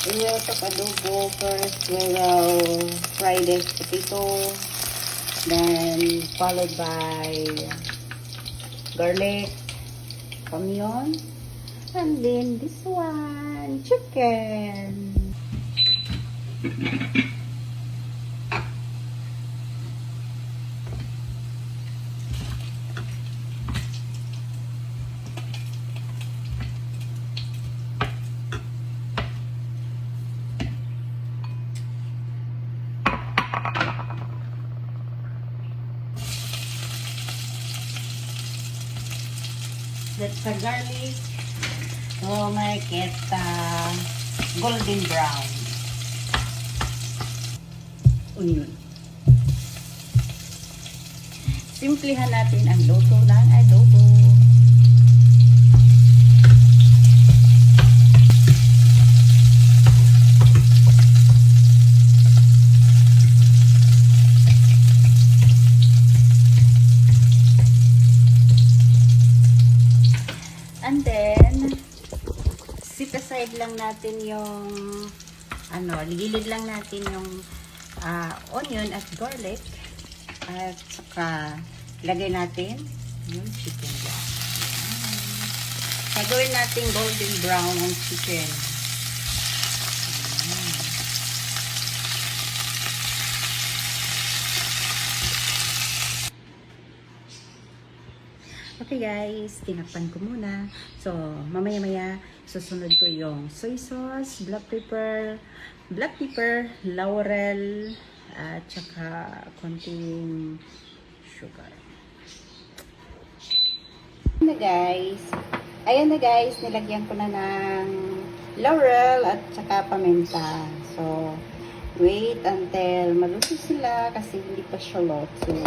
We will cook adobo first. We will fry this potato. Then followed by garlic, onion, and then this one, chicken. That's the garlic. So, make it golden brown. Onion. Simplihan natin ang luto ng adobo. And then, sit aside lang natin yung, ligilid lang natin yung onion at garlic. At saka, lagay natin yung chicken brown. Gagawin natin golden brown ang chicken. Okay guys, tinakpan ko muna. So, mamaya-maya, susunod ko yung soy sauce, black pepper, laurel, at saka konting sugar. Ayan na guys, nilagyan ko na ng laurel at saka paminta. So, wait until maluto sila kasi hindi pa siya luto.